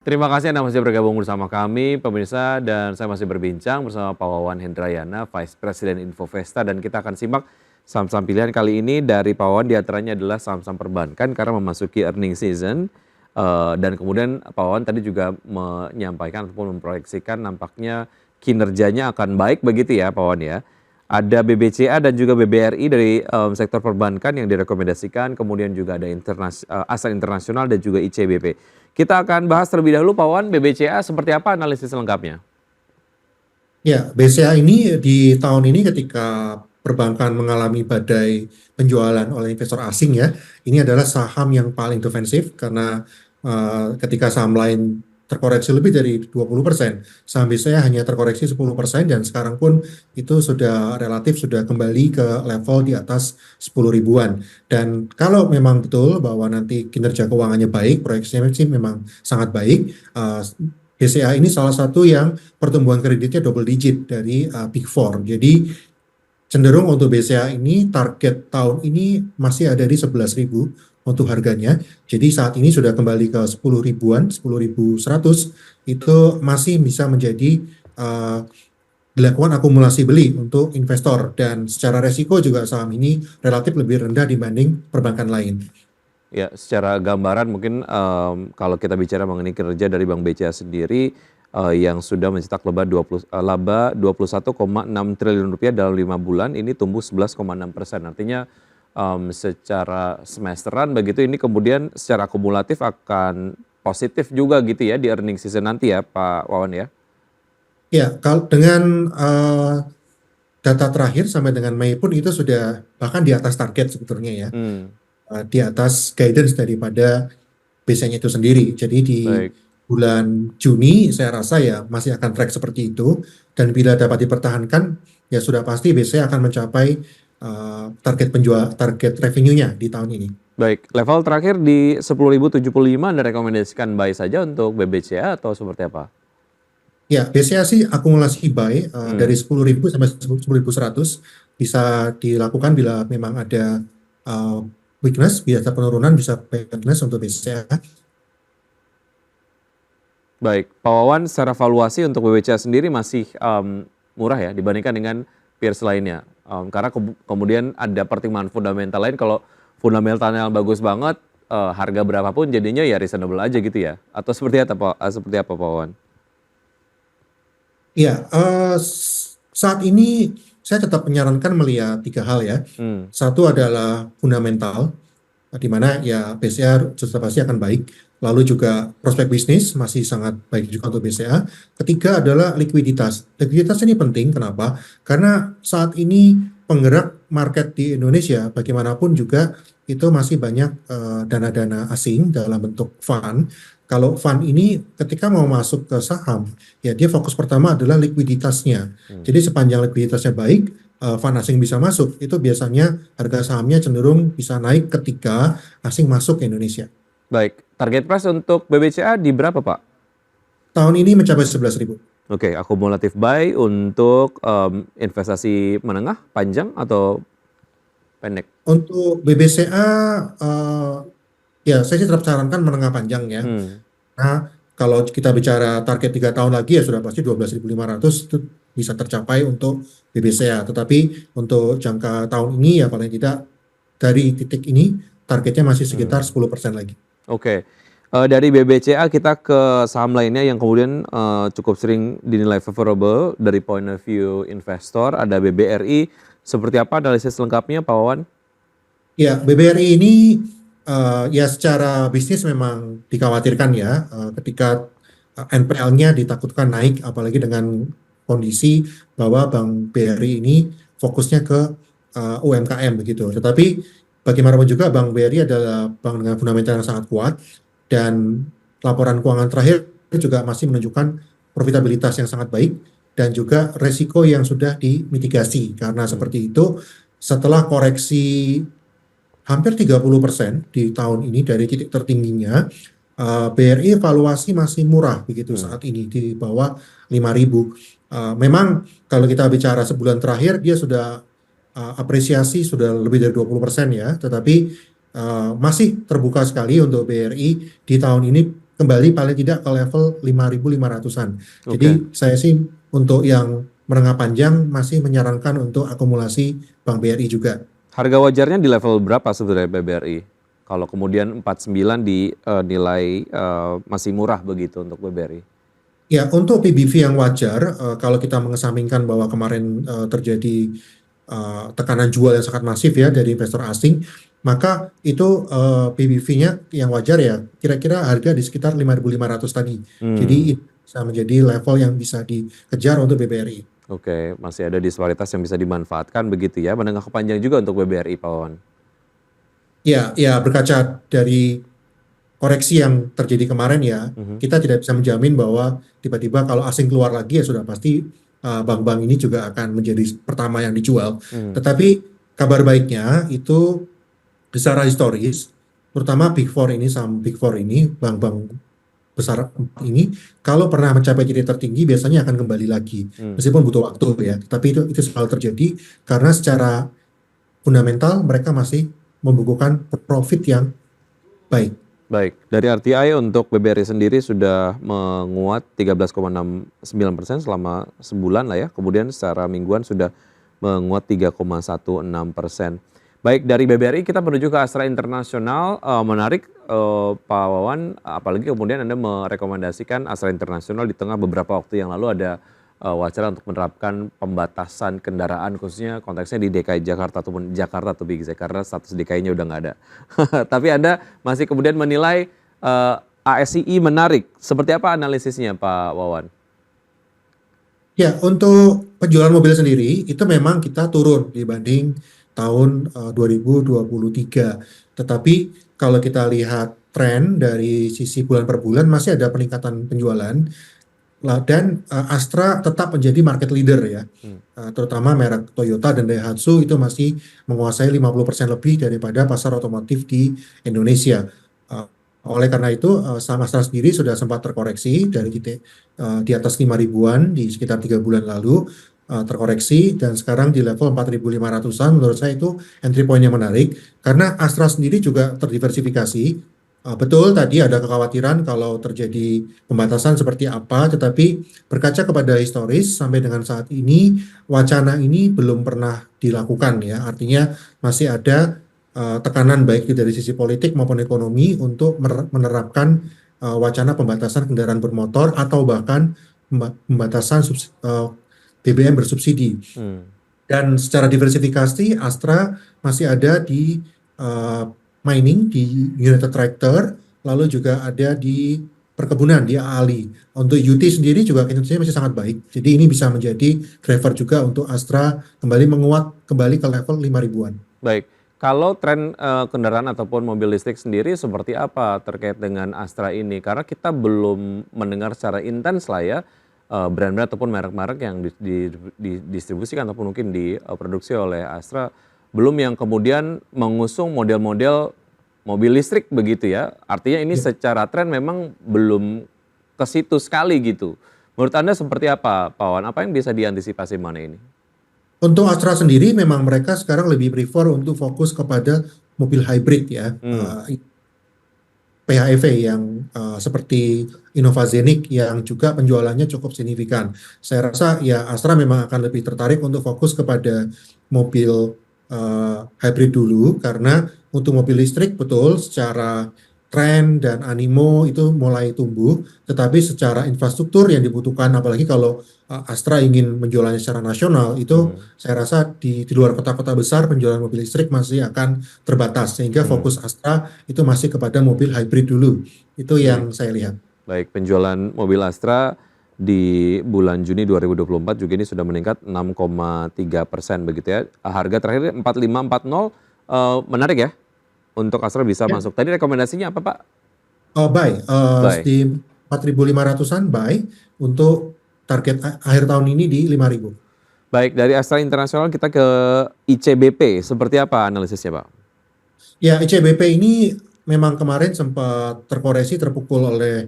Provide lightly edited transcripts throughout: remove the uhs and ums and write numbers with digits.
Terima kasih Anda masih bergabung bersama kami, pemirsa, dan saya masih berbincang bersama Pak Wawan Hendrayana, Vice President Infovesta, dan kita akan simak saham-saham pilihan kali ini dari Pak Wawan, diantaranya adalah saham-saham perbankan karena memasuki earning season, dan kemudian Pak Wawan tadi juga menyampaikan ataupun memproyeksikan nampaknya kinerjanya akan baik begitu ya Pak Wawan ya. Ada BBCA dan juga BBRI dari sektor perbankan yang direkomendasikan, kemudian juga ada Astra Internasional dan juga ICBP. Kita akan bahas terlebih dahulu Pak Wan, BBCA seperti apa analisis lengkapnya? Ya, BCA ini di tahun ini ketika perbankan mengalami badai penjualan oleh investor asing ya, ini adalah saham yang paling defensif karena ketika saham lain terkoreksi lebih dari 20%, saham BCA hanya terkoreksi 10% dan sekarang pun itu sudah relatif sudah kembali ke level di atas 10 ribuan. Dan kalau memang betul bahwa nanti kinerja keuangannya baik, proyeksinya sih memang sangat baik. BCA ini salah satu yang pertumbuhan kreditnya double digit dari Big Four. Jadi cenderung untuk BCA ini target tahun ini masih ada di 11.000 untuk harganya. Jadi saat ini sudah kembali ke 10 ribuan, 10.100 itu masih bisa menjadi dilakukan akumulasi beli untuk investor dan secara resiko juga saham ini relatif lebih rendah dibanding perbankan lain. Ya, secara gambaran mungkin kalau kita bicara mengenai kinerja dari Bank BCA sendiri yang sudah mencetak laba 21,6 triliun rupiah dalam 5 bulan, ini tumbuh 11,6%. Artinya secara semesteran begitu ini kemudian secara akumulatif akan positif juga gitu ya di earning season nanti ya Pak Wawan ya. Ya, kalau dengan data terakhir sampai dengan Mei pun itu sudah bahkan di atas target sebetulnya ya. Hmm, Di atas guidance daripada BC-nya itu sendiri. Jadi di baik. bulan Juni saya rasa ya masih akan track seperti itu dan bila dapat dipertahankan ya sudah pasti BC akan mencapai target revenue-nya di tahun ini. Baik, level terakhir di 10.075 Anda rekomendasikan buy saja untuk BBCA atau seperti apa? Ya, BCA sih akumulasi buy dari Hmm. 10.000 sampai 10.100 bisa dilakukan bila memang ada uh, weakness, biasa penurunan bisa weakness untuk BCA. Baik, Pak Wawan secara valuasi untuk BBCA sendiri masih murah ya dibandingkan dengan peers lainnya. Karena kemudian ada pertimbangan fundamental lain, kalau fundamentalnya bagus banget, harga berapapun jadinya ya reasonable aja gitu ya? Atau seperti apa Pak Wawan? Ya, saat ini saya tetap menyarankan melihat tiga hal ya. Hmm, Satu adalah fundamental, di mana ya BCA sudah pasti akan baik. Lalu juga prospek bisnis masih sangat baik juga untuk BCA. Ketiga adalah likuiditas. Likuiditas ini penting, kenapa? Karena saat ini penggerak market di Indonesia bagaimanapun juga itu masih banyak dana-dana asing dalam bentuk fund. Kalau fund ini ketika mau masuk ke saham, ya dia fokus pertama adalah likuiditasnya. hmm. Jadi sepanjang likuiditasnya baik, fund asing bisa masuk, itu biasanya harga sahamnya cenderung bisa naik ketika asing masuk ke Indonesia. Baik, target price untuk BBCA di berapa Pak? Tahun ini mencapai 11.000. Oke, akumulatif buy untuk investasi menengah, panjang atau pendek? Untuk BBCA, ya saya sih tetap sarankan menengah panjang ya. Hmm. Nah, kalau kita bicara target 3 tahun lagi ya sudah pasti 12.500 itu bisa tercapai untuk BBCA. Tetapi untuk jangka tahun ini ya paling tidak dari titik ini targetnya masih sekitar Hmm. 10% lagi. Oke, dari BBCA kita ke saham lainnya yang kemudian cukup sering dinilai favorable dari point of view investor, ada BBRI. Seperti apa analisis lengkapnya Pak Wawan? Ya, BBRI ini ya secara bisnis memang dikhawatirkan ya ketika NPL-nya ditakutkan naik, apalagi dengan kondisi bahwa Bank BRI ini fokusnya ke UMKM begitu. Tetapi bagaimanapun juga Bank BRI adalah bank dengan fundamental yang sangat kuat dan laporan keuangan terakhir juga masih menunjukkan profitabilitas yang sangat baik dan juga resiko yang sudah dimitigasi. Karena Hmm. seperti itu, setelah koreksi hampir 30% di tahun ini dari titik tertingginya, BRI evaluasi masih murah begitu Hmm. saat ini di bawah 5.000. Memang kalau kita bicara sebulan terakhir dia sudah apresiasi sudah lebih dari 20% ya, tetapi masih terbuka sekali untuk BRI di tahun ini kembali paling tidak ke level 5.500-an. Oke. Jadi saya sih untuk yang menengah panjang masih menyarankan untuk akumulasi Bank BRI juga. Harga wajarnya di level berapa sebenarnya BBRI? Kalau kemudian 49 dinilai masih murah begitu untuk BBRI. Ya, untuk PBV yang wajar, kalau kita mengesampingkan bahwa kemarin terjadi tekanan jual yang sangat masif ya dari investor asing, maka itu PBV-nya yang wajar ya, kira-kira harga di sekitar 5.500 tadi. Jadi Hmm, itu bisa menjadi level yang bisa dikejar untuk BBRI. oke, masih ada disparitas yang bisa dimanfaatkan begitu ya. Menengah ke panjang juga untuk BBRI, Pak Wawan. Ya, ya berkaca dari koreksi yang terjadi kemarin ya, Mhm. kita tidak bisa menjamin bahwa tiba-tiba kalau asing keluar lagi ya sudah pasti bank-bank ini juga akan menjadi pertama yang dijual. Mhm. Tetapi kabar baiknya itu secara historis, terutama Big Four ini sama Big Four ini, bank-bank besar ini, kalau pernah mencapai titik tertinggi biasanya akan kembali lagi, Hmm. meskipun butuh waktu ya. Tapi itu selalu terjadi karena secara fundamental mereka masih membukukan profit yang baik. Baik, dari RTI untuk BBRI sendiri sudah menguat 13,69% selama sebulan lah ya. Kemudian secara mingguan sudah menguat 3,16%. Baik, dari BBRI kita menuju ke Astra Internasional. Menarik Pak Wawan, apalagi kemudian Anda merekomendasikan Astra Internasional di tengah beberapa waktu yang lalu ada wacana untuk menerapkan pembatasan kendaraan khususnya konteksnya di DKI Jakarta ataupun Jakarta atau BGZ karena status DKI-nya udah nggak ada. Tapi Anda masih kemudian menilai ASII menarik. Seperti apa analisisnya Pak Wawan? Ya, untuk penjualan mobil sendiri itu memang kita turun dibanding tahun 2023. Tetapi kalau kita lihat tren dari sisi bulan per bulan masih ada peningkatan penjualan. Dan Astra tetap menjadi market leader ya. Hmm. Terutama merek Toyota dan Daihatsu itu masih menguasai 50% lebih daripada pasar otomotif di Indonesia. Uh, Oleh karena itu, saham Astra sendiri sudah sempat terkoreksi dari titik di atas 5 ribuan di sekitar 3 bulan lalu, terkoreksi dan sekarang di level 4.500-an. Menurut saya itu entry point yang menarik karena Astra sendiri juga terdiversifikasi. Betul, tadi ada kekhawatiran kalau terjadi pembatasan seperti apa, tetapi berkaca kepada historis sampai dengan saat ini, wacana ini belum pernah dilakukan ya. Artinya masih ada tekanan baik dari sisi politik maupun ekonomi untuk menerapkan wacana pembatasan kendaraan bermotor atau bahkan pembatasan BBM bersubsidi. Hmm. Dan secara diversifikasi, Astra masih ada di uh, mining, di United Tractor, lalu juga ada di perkebunan, di AALI. Untuk UT sendiri juga kinerjanya masih sangat baik. Jadi ini bisa menjadi driver juga untuk Astra kembali menguat kembali ke level 5 ribuan. Baik, kalau tren kendaraan ataupun mobil listrik sendiri seperti apa terkait dengan Astra ini? Karena kita belum mendengar secara intens lah ya brand-brand ataupun merek-merek yang didistribusikan ataupun mungkin diproduksi oleh Astra belum yang kemudian mengusung model-model mobil listrik begitu ya. Artinya ini Ya. secara tren memang belum ke situ sekali gitu. Menurut Anda seperti apa, Pak Wan? Apa yang bisa diantisipasi mana ini? Untuk Astra sendiri memang mereka sekarang lebih prefer untuk fokus kepada mobil hybrid ya. Hmm. PHEV yang seperti Innovazenik yang juga penjualannya cukup signifikan. Saya rasa ya Astra memang akan lebih tertarik untuk fokus kepada mobil hybrid dulu karena untuk mobil listrik betul secara tren dan animo itu mulai tumbuh, tetapi secara infrastruktur yang dibutuhkan apalagi kalau Astra ingin menjualnya secara nasional itu Hmm. saya rasa di luar kota-kota besar penjualan mobil listrik masih akan terbatas sehingga Hmm. fokus Astra itu masih kepada mobil hybrid dulu. Itu Baik. yang saya lihat. Baik, penjualan mobil Astra di bulan Juni 2024 juga ini sudah meningkat 6,3% begitu ya. Harga terakhir 4540 menarik ya untuk Astra bisa Ya, masuk. Tadi rekomendasinya apa Pak? buy Buy. di 4.500-an buy untuk target akhir tahun ini di 5.000. Baik, dari Astra Internasional kita ke ICBP. Seperti apa analisisnya Pak? Ya, ICBP ini memang kemarin sempat terkoreksi terpukul oleh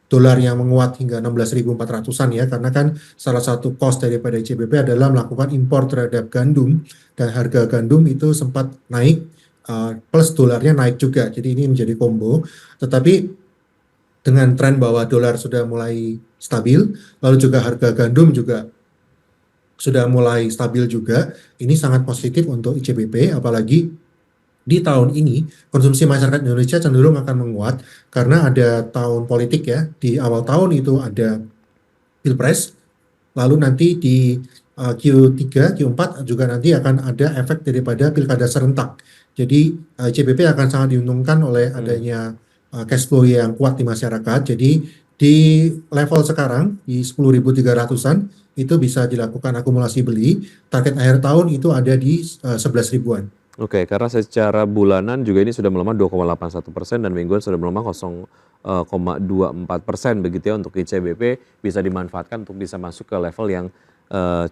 dolar yang menguat hingga 16.400-an ya karena kan salah satu cost daripada ICBP adalah melakukan impor terhadap gandum dan harga gandum itu sempat naik plus dolarnya naik juga. Jadi ini menjadi combo. Tetapi dengan tren bahwa dolar sudah mulai stabil, lalu juga harga gandum juga sudah mulai stabil juga. Ini sangat positif untuk ICBP, apalagi di tahun ini konsumsi masyarakat Indonesia cenderung akan menguat karena ada tahun politik ya. Di awal tahun itu ada Pilpres, lalu nanti di Q3, Q4 juga nanti akan ada efek daripada pilkada serentak. Jadi CBP akan sangat diuntungkan oleh Hmm. adanya cash flow yang kuat di masyarakat. Jadi di level sekarang di 10.300-an itu bisa dilakukan akumulasi beli. Target akhir tahun itu ada di 11 ribuan. Oke, karena secara bulanan juga ini sudah melemah 2,81% dan mingguan sudah melemah 0,24% begitu ya untuk ICBP bisa dimanfaatkan untuk bisa masuk ke level yang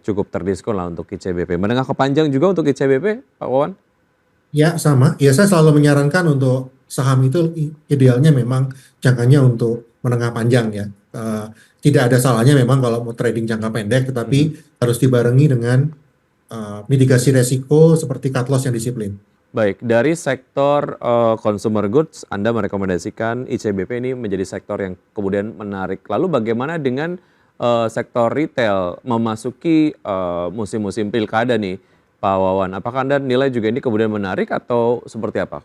cukup terdiskon lah untuk ICBP. Menengah ke panjang juga untuk ICBP, Pak Wawan? Ya, sama. Ya, saya selalu menyarankan untuk saham itu idealnya memang jangkanya untuk menengah panjang ya. Eh, Tidak ada salahnya memang kalau mau trading jangka pendek, tetapi Mhm. harus dibarengi dengan mitigasi resiko seperti cut loss yang disiplin. Baik, dari sektor consumer goods, Anda merekomendasikan ICBP ini menjadi sektor yang kemudian menarik. Lalu bagaimana dengan sektor retail memasuki musim-musim pilkada nih, Pak Wawan? Apakah Anda nilai juga ini kemudian menarik atau seperti apa?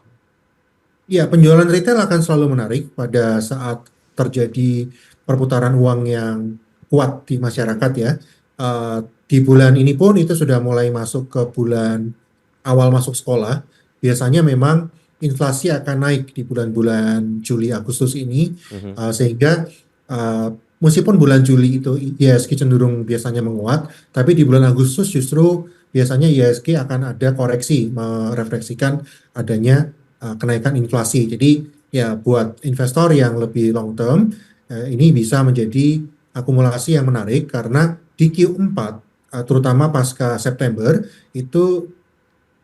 Ya, penjualan retail akan selalu menarik pada saat terjadi perputaran uang yang kuat di masyarakat ya. Eh, di bulan ini pun itu sudah mulai masuk ke bulan awal masuk sekolah. Biasanya memang inflasi akan naik di bulan-bulan Juli Agustus ini, Mhm. sehingga eh, meskipun bulan Juli itu IHSG cenderung biasanya menguat, tapi di bulan Agustus justru biasanya IHSG akan ada koreksi merefleksikan adanya kenaikan inflasi. Jadi ya buat investor yang lebih long term, ini bisa menjadi akumulasi yang menarik karena di Q4 terutama pasca September itu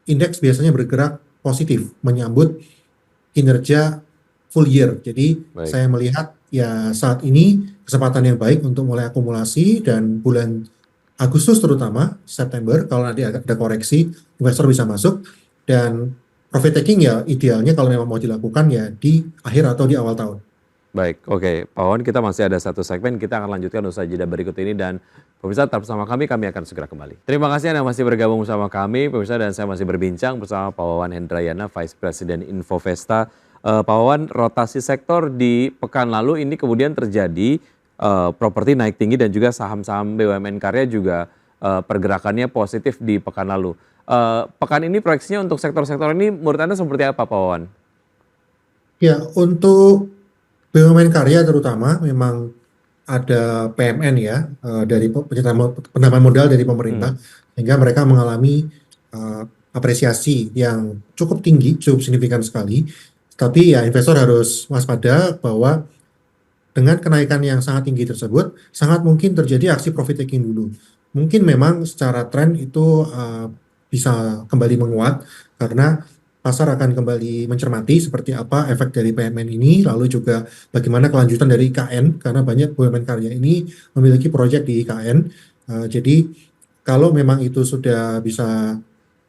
indeks biasanya bergerak positif menyambut kinerja full year. Jadi Baik. saya melihat ya saat ini kesempatan yang baik untuk mulai akumulasi dan bulan Agustus terutama September kalau nanti ada koreksi investor bisa masuk dan profit taking ya idealnya kalau memang mau dilakukan ya di akhir atau di awal tahun. Baik, oke. Pak Wawan, kita masih ada satu segmen, kita akan lanjutkan usai jeda berikut ini dan pemirsa tetap bersama kami akan segera kembali. Terima kasih Anda masih bergabung bersama kami, pemirsa, dan saya masih berbincang bersama Pak Wawan Hendrayana, Vice President Infovesta. Pak Wawan, rotasi sektor di pekan lalu ini kemudian terjadi, properti naik tinggi dan juga saham-saham BUMN karya juga pergerakannya positif di pekan lalu. Pekan ini proyeksinya untuk sektor-sektor ini menurut Anda seperti apa, Pak Wawan? Ya, untuk BUMN karya terutama memang ada PMN ya dari penambahan modal dari Hmm. pemerintah sehingga mereka mengalami eh, apresiasi yang cukup tinggi, cukup signifikan sekali. Tapi ya investor harus waspada bahwa dengan kenaikan yang sangat tinggi tersebut, sangat mungkin terjadi aksi profit taking dulu. Mungkin memang secara tren itu bisa kembali menguat karena pasar akan kembali mencermati seperti apa efek dari PMN ini, lalu juga bagaimana kelanjutan dari IKN, karena banyak BUMN karya ini memiliki proyek di IKN. Jadi kalau memang itu sudah bisa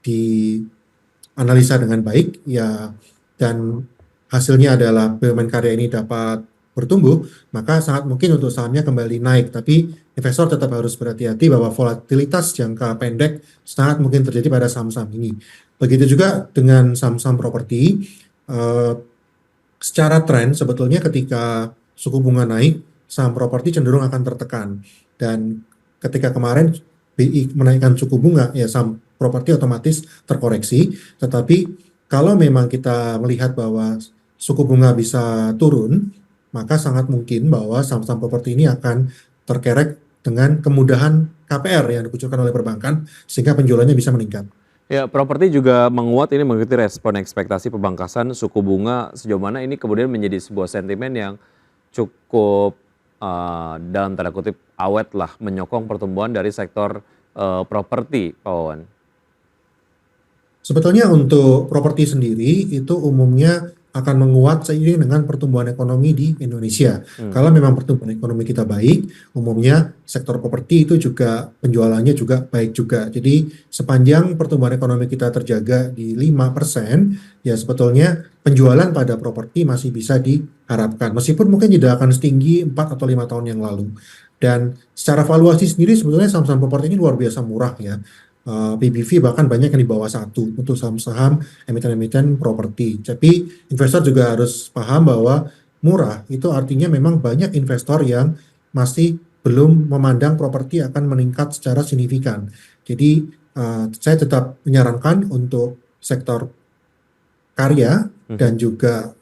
dianalisa dengan baik, ya dan hasilnya adalah BUMN karya ini dapat bertumbuh, maka sangat mungkin untuk sahamnya kembali naik. Tapi investor tetap harus berhati-hati bahwa volatilitas jangka pendek sangat mungkin terjadi pada saham-saham ini. Begitu juga dengan saham-saham properti, eh, secara tren sebetulnya ketika suku bunga naik, saham properti cenderung akan tertekan. Dan ketika kemarin BI menaikkan suku bunga, ya saham properti otomatis terkoreksi. Tetapi kalau memang kita melihat bahwa suku bunga bisa turun, maka sangat mungkin bahwa saham-saham properti ini akan terkerek dengan kemudahan KPR yang dikucurkan oleh perbankan sehingga penjualannya bisa meningkat. Ya, properti juga menguat ini mengikuti respon ekspektasi pemangkasan suku bunga sejauh mana ini kemudian menjadi sebuah sentimen yang cukup dalam tanda kutip awet lah menyokong pertumbuhan dari sektor properti, Pak Wawan. Sebetulnya untuk properti sendiri itu umumnya akan menguat seiring dengan pertumbuhan ekonomi di Indonesia. Hmm, Kalau memang pertumbuhan ekonomi kita baik, umumnya sektor properti itu juga penjualannya juga baik juga. Jadi sepanjang pertumbuhan ekonomi kita terjaga di 5%, ya sebetulnya penjualan pada properti masih bisa diharapkan. Meskipun mungkin tidak akan setinggi 4 atau 5 tahun yang lalu. Dan secara valuasi sendiri sebetulnya saham-saham properti ini luar biasa murah ya. PBV bahkan banyak yang di bawah satu untuk saham-saham emiten-emiten properti. Tapi investor juga harus paham bahwa murah itu artinya memang banyak investor yang masih belum memandang properti akan meningkat secara signifikan. Jadi saya tetap menyarankan untuk sektor karya mhm. dan juga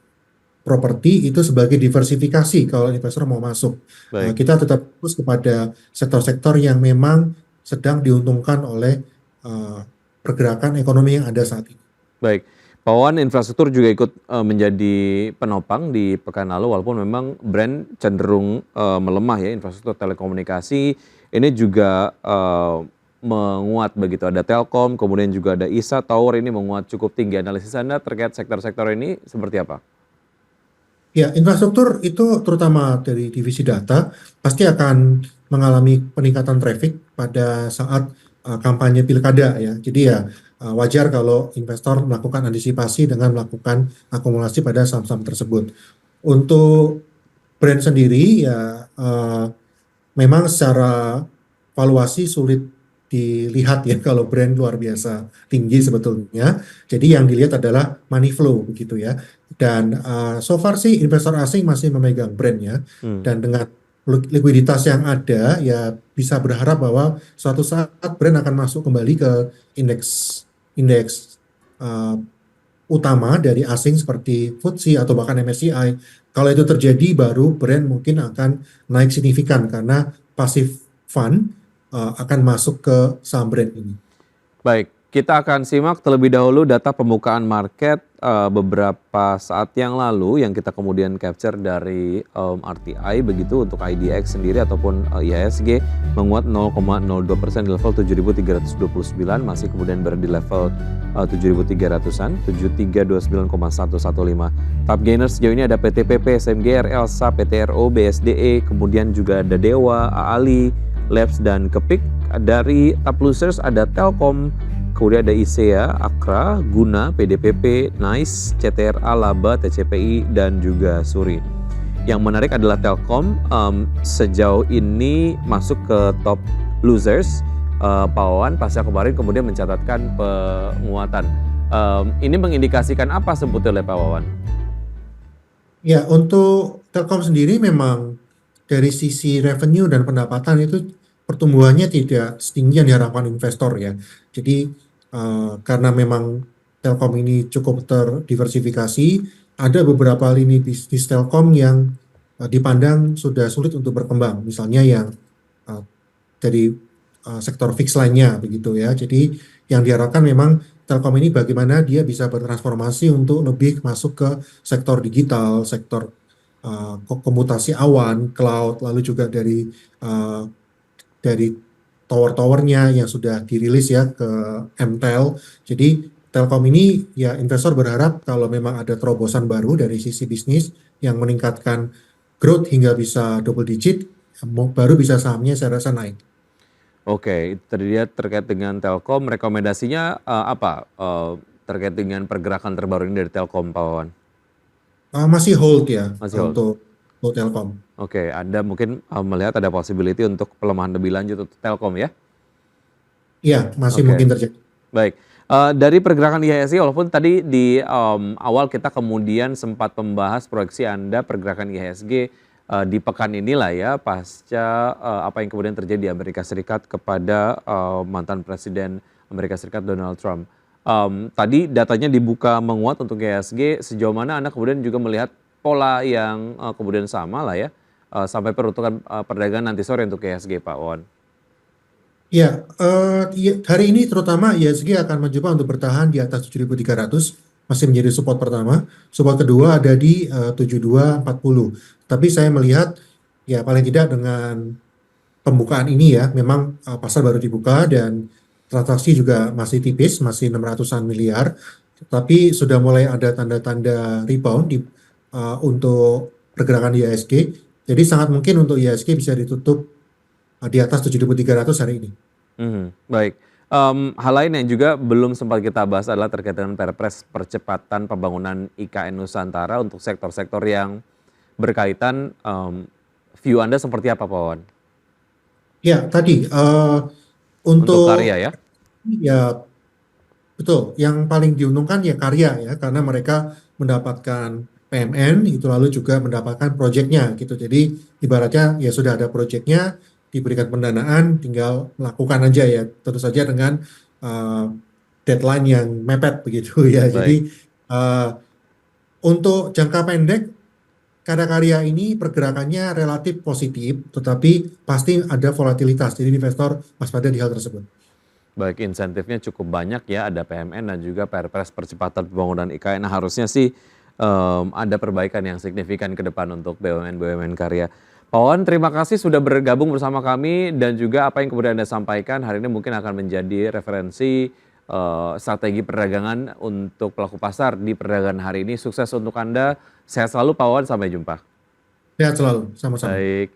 properti itu sebagai diversifikasi kalau investor mau masuk. Baik, Kita tetap fokus kepada sektor-sektor yang memang sedang diuntungkan oleh uh, pergerakan ekonomi yang ada saat ini. baik. Pak Wawan, infrastruktur juga ikut menjadi penopang di pekan lalu walaupun memang brand cenderung melemah ya, infrastruktur telekomunikasi ini juga menguat begitu. Ada Telkom, kemudian juga ada ISA Tower ini menguat cukup tinggi. Analisis Anda terkait sektor-sektor ini seperti apa? Ya, infrastruktur itu terutama dari divisi data pasti akan mengalami peningkatan traffic pada saat kampanye pilkada ya. Jadi ya wajar kalau investor melakukan antisipasi dengan melakukan akumulasi pada saham-saham tersebut. Untuk brand sendiri ya memang secara valuasi sulit dilihat ya kalau brand luar biasa tinggi sebetulnya. Jadi yang dilihat adalah money flow begitu ya. Dan so far sih investor asing masih memegang brandnya Hmm. dan dengan likuiditas yang ada ya bisa berharap bahwa suatu saat brand akan masuk kembali ke indeks indeks uh, utama dari asing seperti FTSE atau bahkan MSCI. Kalau itu terjadi, baru brand mungkin akan naik signifikan karena passive fund akan masuk ke saham brand ini. Baik, kita akan simak terlebih dahulu data pembukaan market beberapa saat yang lalu yang kita kemudian capture dari RTI begitu untuk IDX sendiri ataupun IHSG menguat 0,02% di level 7.329, masih kemudian berada di level 7.300-an 7329,115. Top gainers sejauh ini ada PTPP, SMGR, Elsa, PTRO, BSDE, kemudian juga ada Dewa, AALI, Labs dan Kepik. Dari top losers ada Telkom, kemudian ada ISEA, Akra, Guna, PDPP, Nice, CTRA, Laba, TCPI, dan juga Suri. Yang menarik adalah Telkom sejauh ini masuk ke top losers. Pak Wawan pasca kemarin kemudian mencatatkan penguatan. Ini mengindikasikan apa sebetulnya Pak Wawan? Ya, untuk Telkom sendiri memang dari sisi revenue dan pendapatan itu pertumbuhannya tidak setinggi yang diharapkan investor ya. Jadi karena memang Telkom ini cukup terdiversifikasi, ada beberapa lini bisnis Telkom yang dipandang sudah sulit untuk berkembang. Misalnya yang uh, dari sektor fix lainnya begitu ya. Jadi yang diharapkan memang Telkom ini bagaimana dia bisa bertransformasi untuk lebih masuk ke sektor digital, sektor komutasi awan, cloud, lalu juga uh, dari tower-towernya yang sudah dirilis ya ke MTEL. Jadi Telkom ini ya investor berharap kalau memang ada terobosan baru dari sisi bisnis yang meningkatkan growth hingga bisa double digit, baru bisa sahamnya saya rasa naik. Oke, itu tadi dia terkait dengan Telkom. Rekomendasinya apa terkait dengan pergerakan terbaru ini dari Telkom, Pak Wawan? Masih hold ya Masih hold. untuk Telkom. Oke, Anda mungkin melihat ada possibility untuk pelemahan lebih lanjut untuk Telkom ya? Iya, masih Oke, mungkin terjadi. baik. Dari pergerakan IHSG, walaupun tadi di awal kita kemudian sempat membahas proyeksi Anda pergerakan IHSG di pekan inilah ya, pasca apa yang kemudian terjadi di Amerika Serikat kepada mantan Presiden Amerika Serikat Donald Trump. Tadi datanya dibuka menguat untuk IHSG, sejauh mana Anda kemudian juga melihat pola yang kemudian sama lah ya, sampai penutupan perdagangan nanti sore untuk IHSG, Pak Wawan? Ya, ya, hari ini terutama IHSG akan mencoba untuk bertahan di atas 7.300, masih menjadi support pertama. Support kedua ada di 7240. Tapi saya melihat ya paling tidak dengan pembukaan ini ya, memang pasar baru dibuka dan transaksi juga masih tipis, masih 600-an miliar. Tetapi sudah mulai ada tanda-tanda rebound untuk pergerakan IHSG. Jadi sangat mungkin untuk IHSG bisa ditutup di atas 7.300 hari ini. Baik. Hal lain yang juga belum sempat kita bahas adalah terkait dengan Perpres percepatan pembangunan IKN Nusantara untuk sektor-sektor yang berkaitan. View Anda seperti apa, Pak Wawan? Ya, tadi Untuk karya untuk ya? ya betul, yang paling diuntungkan ya karya ya, karena mereka mendapatkan PMN itu lalu juga mendapatkan proyeknya gitu. Jadi ibaratnya ya sudah ada proyeknya, diberikan pendanaan, tinggal lakukan aja ya. Tentu saja dengan uh, deadline yang mepet begitu ya. Baik. Jadi uh, untuk jangka pendek karya-karya ini pergerakannya relatif positif, tetapi pasti ada volatilitas. Jadi investor waspada di hal tersebut. Baik, insentifnya cukup banyak ya, ada PMN dan juga Perpres percepatan pembangunan IKN. Nah, harusnya sih ada perbaikan yang signifikan ke depan untuk BUMN-BUMN karya. Pak Wawan, terima kasih sudah bergabung bersama kami dan juga apa yang kemudian Anda sampaikan hari ini mungkin akan menjadi referensi strategi perdagangan untuk pelaku pasar di perdagangan hari ini. Sukses untuk Anda, sehat selalu Pak Wawan, sampai jumpa. Sehat selalu, sama-sama. Baik.